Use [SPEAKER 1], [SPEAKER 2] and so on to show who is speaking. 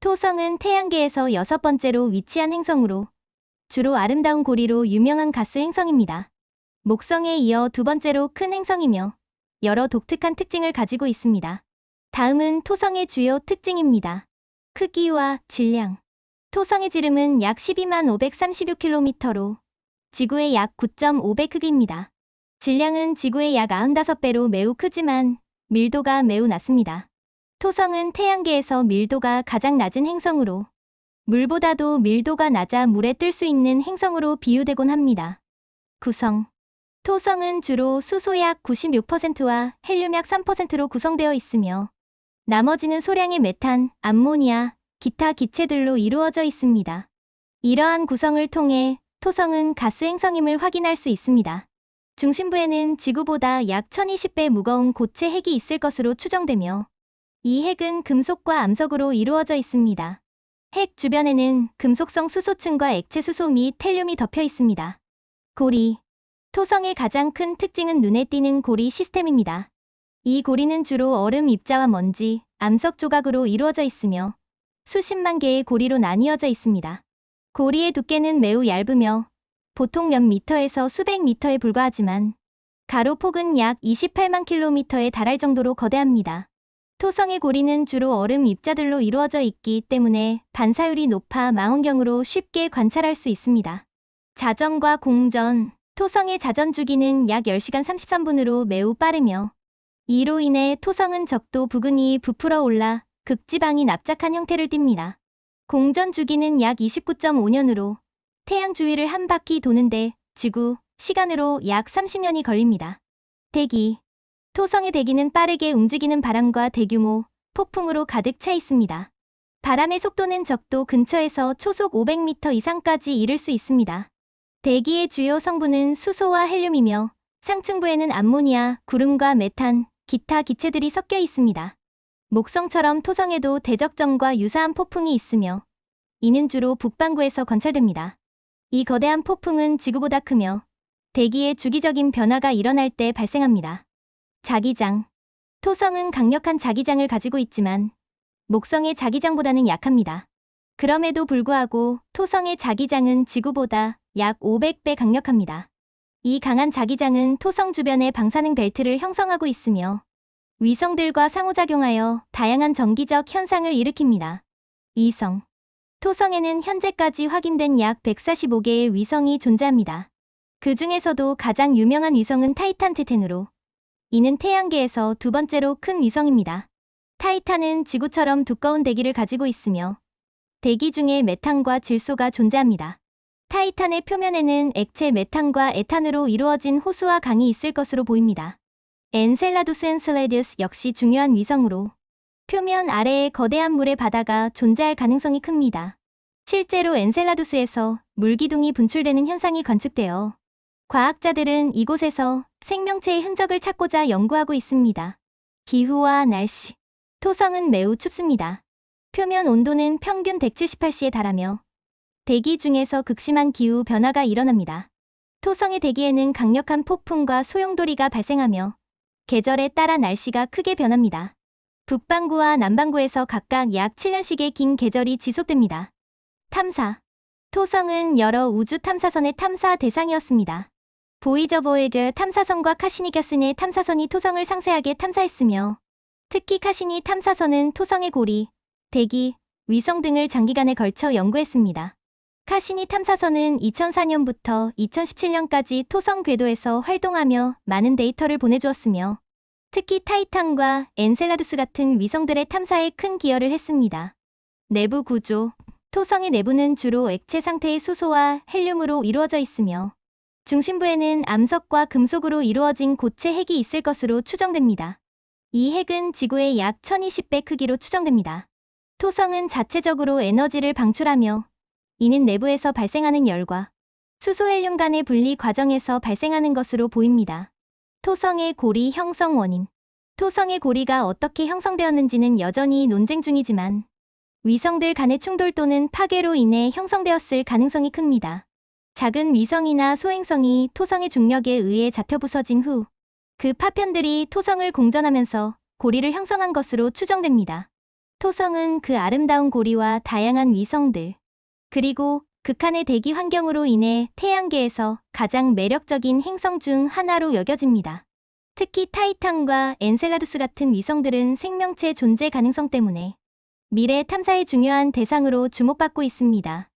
[SPEAKER 1] 토성은 태양계에서 6번째로 위치한 행성으로 주로 아름다운 고리로 유명한 가스 행성입니다. 목성에 이어 2번째로 큰 행성이며 여러 독특한 특징을 가지고 있습니다. 다음은 토성의 주요 특징입니다. 크기와 질량. 토성의 지름은 약 12536km로 지구의 약 9.5배 크기입니다. 질량은 지구의 약 95배로 매우 크지만 밀도가 매우 낮습니다. 토성은 태양계에서 밀도가 가장 낮은 행성으로 물보다도 밀도가 낮아 물에 뜰 수 있는 행성으로 비유되곤 합니다. 구성. 토성은 주로 수소 약 96%와 헬륨 약 3%로 구성되어 있으며 나머지는 소량의 메탄, 암모니아, 기타 기체들로 이루어져 있습니다. 이러한 구성을 통해 토성은 가스 행성임을 확인할 수 있습니다. 중심부에는 지구보다 약 1020배 무거운 고체 핵이 있을 것으로 추정되며 이 핵은 금속과 암석으로 이루어져 있습니다. 핵 주변에는 금속성 수소층과 액체 수소 및 헬륨이 덮여 있습니다. 고리. 토성의 가장 큰 특징은 눈에 띄는 고리 시스템입니다. 이 고리는 주로 얼음 입자와 먼지, 암석 조각으로 이루어져 있으며 수십만 개의 고리로 나뉘어져 있습니다. 고리의 두께는 매우 얇으며 보통 몇 미터에서 수백 미터에 불과하지만 가로폭은 약 28만 킬로미터에 달할 정도로 거대합니다. 토성의 고리는 주로 얼음 입자들로 이루어져 있기 때문에 반사율이 높아 망원경으로 쉽게 관찰할 수 있습니다. 자전과 공전. 토성의 자전 주기는 약 10시간 33분으로 매우 빠르며 이로 인해 토성은 적도 부근이 부풀어 올라 극지방이 납작한 형태를 띱니다. 공전 주기는 약 29.5년으로 태양 주위를 한 바퀴 도는데 지구 시간으로 약 30년이 걸립니다. 대기. 토성의 대기는 빠르게 움직이는 바람과 대규모 폭풍으로 가득 차 있습니다. 바람의 속도는 적도 근처에서 초속 500m 이상까지 이를 수 있습니다. 대기의 주요 성분은 수소와 헬륨이며 상층부에는 암모니아, 구름과 메탄, 기타 기체들이 섞여 있습니다. 목성처럼 토성에도 대적점과 유사한 폭풍이 있으며 이는 주로 북반구에서 관찰됩니다. 이 거대한 폭풍은 지구보다 크며 대기의 주기적인 변화가 일어날 때 발생합니다. 자기장. 토성은 강력한 자기장을 가지고 있지만 목성의 자기장보다는 약합니다. 그럼에도 불구하고 토성의 자기장은 지구보다 약 500배 강력합니다. 이 강한 자기장은 토성 주변의 방사능 벨트를 형성하고 있으며 위성들과 상호작용하여 다양한 정기적 현상을 일으킵니다. 위성. 토성에는 현재까지 확인된 약 145개의 위성이 존재합니다. 그 중에서도 가장 유명한 위성은 타이탄 티탄으로 이는 태양계에서 2번째로 큰 위성입니다. 타이탄은 지구처럼 두꺼운 대기를 가지고 있으며 대기 중에 메탄과 질소가 존재합니다. 타이탄의 표면에는 액체 메탄과 에탄으로 이루어진 호수와 강이 있을 것으로 보입니다. 엔셀라두스 엔셀라두스 역시 중요한 위성으로 표면 아래에 거대한 물의 바다가 존재할 가능성이 큽니다. 실제로 엔셀라두스에서 물기둥이 분출되는 현상이 관측되어 과학자들은 이곳에서 생명체의 흔적을 찾고자 연구하고 있습니다. 기후와 날씨. 토성은 매우 춥습니다. 표면 온도는 평균 178C에 달하며 대기 중에서 극심한 기후 변화가 일어납니다. 토성의 대기에는 강력한 폭풍과 소용돌이가 발생하며 계절에 따라 날씨가 크게 변합니다. 북반구와 남반구에서 각각 약 7년씩의 긴 계절이 지속됩니다. 탐사. 토성은 여러 우주 탐사선의 탐사 대상이었습니다. 보이저 보이저 탐사선과 카시니겨슨의 탐사선이 토성을 상세하게 탐사했으며 특히 카시니 탐사선은 토성의 고리, 대기, 위성 등을 장기간에 걸쳐 연구했습니다. 카시니 탐사선은 2004년부터 2017년까지 토성 궤도에서 활동하며 많은 데이터를 보내주었으며 특히 타이탄과 엔셀라두스 같은 위성들의 탐사에 큰 기여를 했습니다. 내부 구조. 토성의 내부는 주로 액체 상태의 수소와 헬륨으로 이루어져 있으며 중심부에는 암석과 금속으로 이루어진 고체 핵이 있을 것으로 추정됩니다. 이 핵은 지구의 약 1020배 크기로 추정됩니다. 토성은 자체적으로 에너지를 방출하며 이는 내부에서 발생하는 열과 수소헬륨 간의 분리 과정에서 발생하는 것으로 보입니다. 토성의 고리 형성 원인. 토성의 고리가 어떻게 형성되었는지는 여전히 논쟁 중이지만 위성들 간의 충돌 또는 파괴로 인해 형성되었을 가능성이 큽니다. 작은 위성이나 소행성이 토성의 중력에 의해 잡혀 부서진 후 그 파편들이 토성을 공전하면서 고리를 형성한 것으로 추정됩니다. 토성은 그 아름다운 고리와 다양한 위성들, 그리고 극한의 대기 환경으로 인해 태양계에서 가장 매력적인 행성 중 하나로 여겨집니다. 특히 타이탄과 엔셀라두스 같은 위성들은 생명체 존재 가능성 때문에 미래 탐사의 중요한 대상으로 주목받고 있습니다.